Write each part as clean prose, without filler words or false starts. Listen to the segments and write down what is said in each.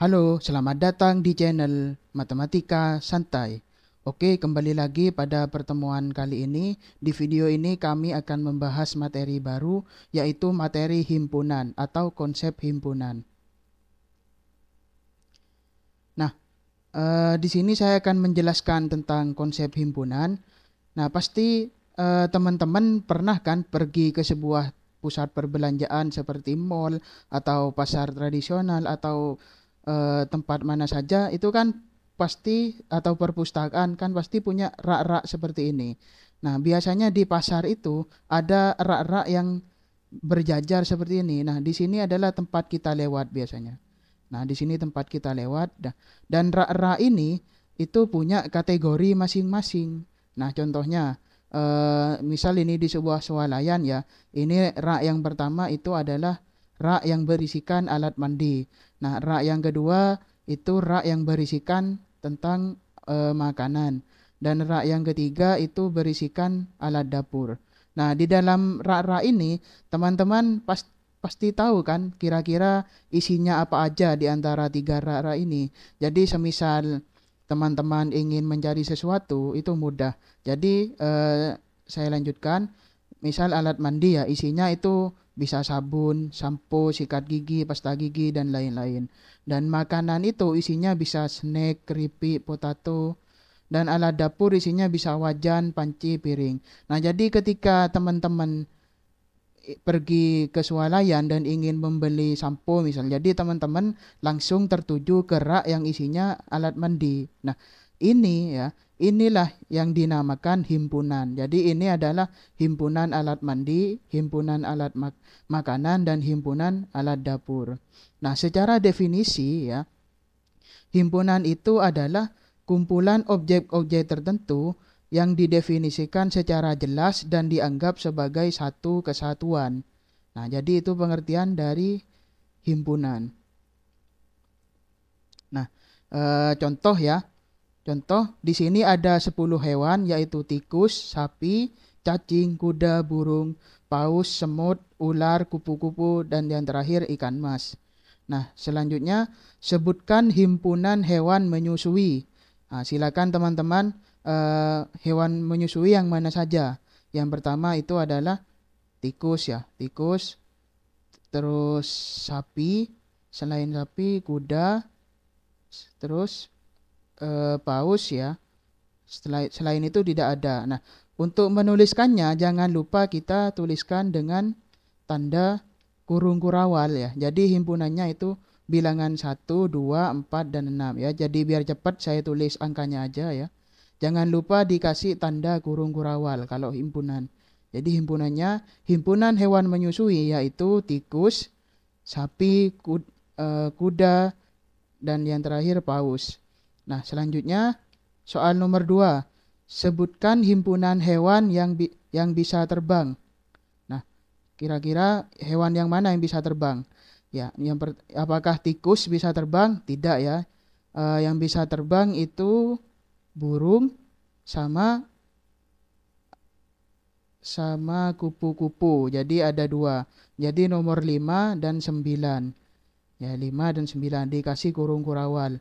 Halo, selamat datang di channel Matematika Santai. Oke, kembali lagi pada pertemuan kali ini. Di video ini kami akan membahas materi baru, yaitu materi himpunan atau konsep himpunan. Nah, di sini saya akan menjelaskan tentang konsep himpunan. Nah, pasti teman-teman pernah kan pergi ke sebuah pusat perbelanjaan seperti mall atau pasar tradisional atau tempat mana saja itu kan pasti atau perpustakaan kan pasti punya rak-rak seperti ini. Nah, biasanya di pasar itu ada rak-rak yang berjajar seperti ini. Nah, di sini adalah tempat kita lewat biasanya. Nah, di sini tempat kita lewat. Dan rak-rak ini itu punya kategori masing-masing. Nah, contohnya, misal ini di sebuah swalayan ya. Ini rak yang pertama itu adalah rak yang berisikan alat mandi. Nah, rak yang kedua itu rak yang berisikan tentang makanan. Dan rak yang ketiga itu berisikan alat dapur. Nah, di dalam rak-rak ini, teman-teman pasti tahu kan kira-kira isinya apa aja di antara tiga rak-rak ini. Jadi semisal teman-teman ingin mencari sesuatu itu mudah. Jadi saya lanjutkan. Misal alat mandi ya isinya itu bisa sabun, sampo, sikat gigi, pasta gigi dan lain-lain. Dan makanan itu isinya bisa snack, keripik, potato. Dan alat dapur isinya bisa wajan, panci, piring. Nah, jadi ketika teman-teman pergi ke swalayan dan ingin membeli sampo misalnya. Jadi teman-teman langsung tertuju ke rak yang isinya alat mandi. Nah, ini ya, inilah yang dinamakan himpunan. Jadi ini adalah himpunan alat mandi, himpunan alat makanan dan himpunan alat dapur. Nah, secara definisi ya, himpunan itu adalah kumpulan objek-objek tertentu yang didefinisikan secara jelas dan dianggap sebagai satu kesatuan. Nah, jadi itu pengertian dari himpunan. Nah, contoh ya. Contoh, di sini ada 10 hewan yaitu tikus, sapi, cacing, kuda, burung, paus, semut, ular, kupu-kupu, dan yang terakhir ikan mas. Nah, selanjutnya sebutkan himpunan hewan menyusui. Nah, silakan teman-teman hewan menyusui yang mana saja. Yang pertama itu adalah tikus ya, tikus, terus sapi, selain sapi kuda, terus paus ya. Selain itu tidak ada. Nah, untuk menuliskannya jangan lupa kita tuliskan dengan tanda kurung kurawal ya. Jadi himpunannya itu bilangan 1, 2, 4, dan 6 ya. Jadi biar cepat saya tulis angkanya aja ya. Jangan lupa dikasih tanda kurung kurawal kalau himpunan. Jadi himpunannya himpunan hewan menyusui yaitu tikus, sapi, kuda, dan yang terakhir paus. Nah, selanjutnya soal nomor 2. Sebutkan himpunan hewan yang bisa terbang. Nah, kira-kira hewan yang mana yang bisa terbang? Ya, apakah tikus bisa terbang? Tidak ya. Yang bisa terbang itu burung sama sama kupu-kupu. Jadi ada dua. Jadi nomor 5 dan 9. Ya, 5 dan 9 dikasih kurung kurawal.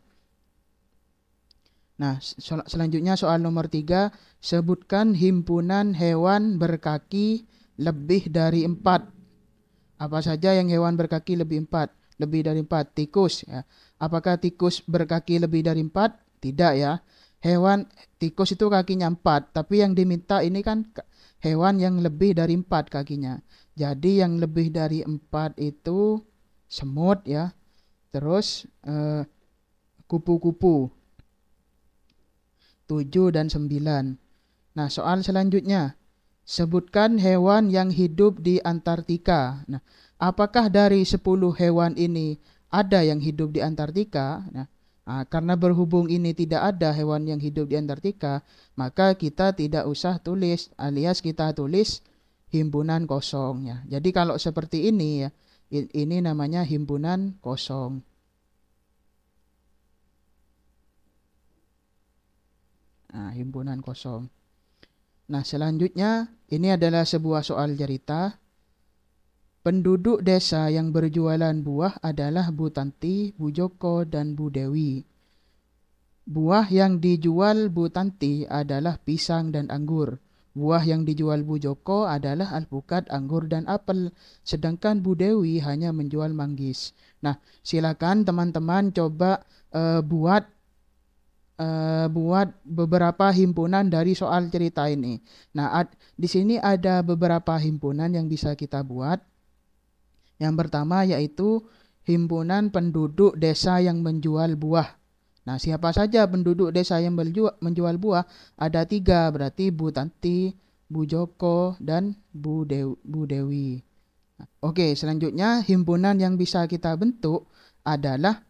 Nah, selanjutnya soal nomor 3. Sebutkan himpunan hewan berkaki lebih dari 4. Apa saja yang hewan berkaki lebih dari 4? Tikus ya. Apakah tikus berkaki lebih dari 4? Tidak ya. Hewan tikus itu kakinya 4, tapi yang diminta ini kan hewan yang lebih dari 4 kakinya. Jadi yang lebih dari 4 itu semut ya. Terus kupu-kupu 7 dan 9. Nah, soal selanjutnya. Sebutkan hewan yang hidup di Antartika. Nah, apakah dari 10 hewan ini ada yang hidup di Antartika? Nah, karena berhubung ini tidak ada hewan yang hidup di Antartika, maka kita tidak usah tulis, alias kita tulis himpunan kosong ya. Jadi kalau seperti ini ya, ini namanya himpunan kosong. Nah, himpunan kosong. Nah, selanjutnya ini adalah sebuah soal cerita. Penduduk desa yang berjualan buah adalah Bu Tanti, Bu Joko, dan Bu Dewi. Buah yang dijual Bu Tanti adalah pisang dan anggur. Buah yang dijual Bu Joko adalah alpukat, anggur, dan apel. Sedangkan Bu Dewi hanya menjual manggis. Nah, silakan teman-teman coba buat beberapa himpunan dari soal cerita ini. Nah, di sini ada beberapa himpunan yang bisa kita buat. Yang pertama yaitu himpunan penduduk desa yang menjual buah. Nah, siapa saja penduduk desa yang menjual buah? Ada 3, berarti Bu Tanti, Bu Joko, dan Bu Dewi. Nah, oke, selanjutnya himpunan yang bisa kita bentuk adalah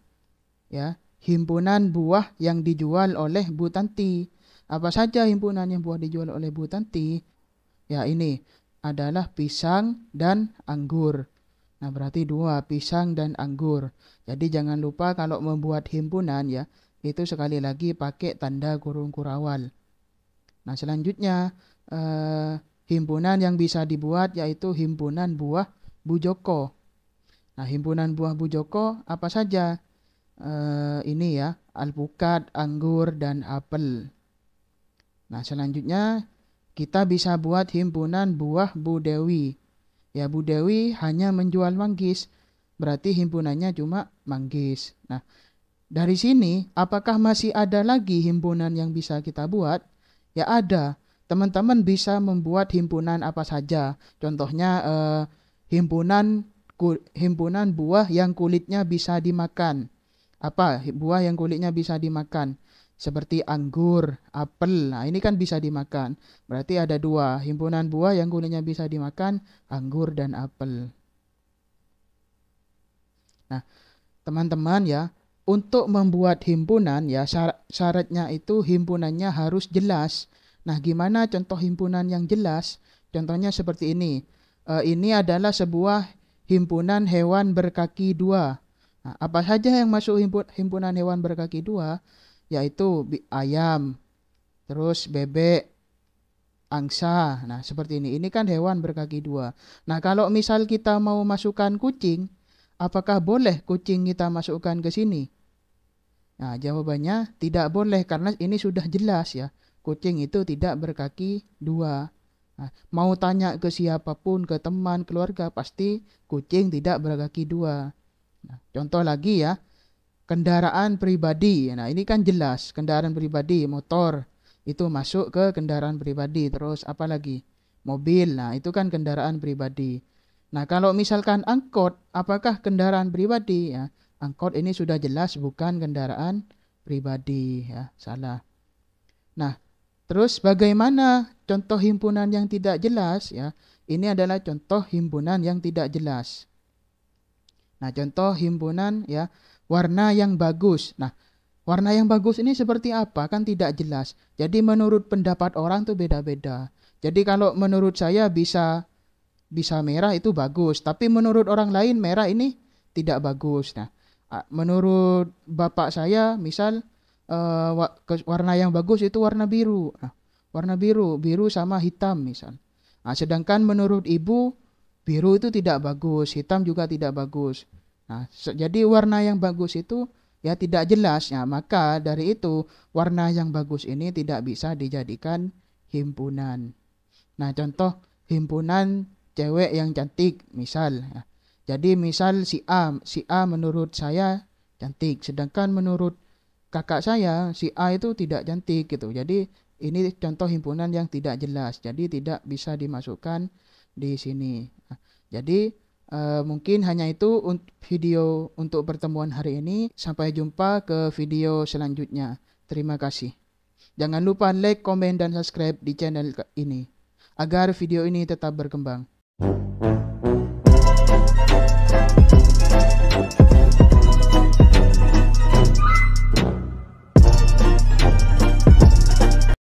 ya himpunan buah yang dijual oleh Bu Tanti. Apa saja himpunan yang buah dijual oleh Bu Tanti? Ya, ini adalah pisang dan anggur. Nah, berarti 2, pisang dan anggur. Jadi jangan lupa kalau membuat himpunan ya, itu sekali lagi pakai tanda kurung kurawal. Nah, selanjutnya himpunan yang bisa dibuat yaitu himpunan buah Bu Joko. Nah, himpunan buah Bu Joko apa saja? Ini ya, alpukat, anggur, dan apel. Nah, selanjutnya kita bisa buat himpunan buah Bu Dewi. Ya, Bu Dewi hanya menjual manggis, berarti himpunannya cuma manggis. Nah, dari sini apakah masih ada lagi himpunan yang bisa kita buat? Ya ada. Teman-teman bisa membuat himpunan apa saja. Contohnya himpunan buah yang kulitnya bisa dimakan. Apa? Buah yang kulitnya bisa dimakan. Seperti anggur, apel. Nah, ini kan bisa dimakan. Berarti ada 2. Himpunan buah yang kulitnya bisa dimakan, anggur dan apel. Nah, teman-teman ya, untuk membuat himpunan ya syaratnya itu himpunannya harus jelas. Nah, gimana contoh himpunan yang jelas? Contohnya seperti ini. Ini adalah sebuah himpunan hewan berkaki 2. Nah, apa saja yang masuk himpunan hewan berkaki 2? Yaitu ayam, terus bebek, angsa. Nah, seperti ini. Ini kan hewan berkaki 2. Nah, kalau misal kita mau masukkan kucing, apakah boleh kucing kita masukkan ke sini? Nah, jawabannya tidak boleh karena ini sudah jelas ya. Kucing itu tidak berkaki 2. Nah, mau tanya ke siapapun, ke teman, keluarga, pasti kucing tidak berkaki 2. Nah, contoh lagi ya. Kendaraan pribadi. Nah, ini kan jelas. Kendaraan pribadi, motor. Itu masuk ke kendaraan pribadi. Terus apa lagi? Mobil. Nah, itu kan kendaraan pribadi. Nah, kalau misalkan angkot, apakah kendaraan pribadi? Ya, angkot ini sudah jelas bukan kendaraan pribadi. Ya, salah. Nah, terus bagaimana contoh himpunan yang tidak jelas? Ya, ini adalah contoh himpunan yang tidak jelas. Nah, contoh himpunan ya, warna yang bagus. Nah, warna yang bagus ini seperti apa? Kan tidak jelas. Jadi menurut pendapat orang tuh beda-beda. Jadi kalau menurut saya bisa merah itu bagus, tapi menurut orang lain merah ini tidak bagus. Nah, menurut bapak saya misal warna yang bagus itu warna biru. Nah, warna biru sama hitam misal. Nah, sedangkan menurut ibu biru itu tidak bagus, hitam juga tidak bagus. Nah, jadi warna yang bagus itu ya tidak jelas ya, maka dari itu warna yang bagus ini tidak bisa dijadikan himpunan. Nah, contoh himpunan cewek yang cantik misal ya. Jadi misal si A menurut saya cantik, sedangkan menurut kakak saya si A itu tidak cantik gitu. Jadi ini contoh himpunan yang tidak jelas, jadi tidak bisa dimasukkan di sini. Nah, jadi mungkin hanya itu video untuk pertemuan hari ini. Sampai jumpa ke video selanjutnya. Terima kasih. Jangan lupa like, komen, dan subscribe di channel ini agar video ini tetap berkembang.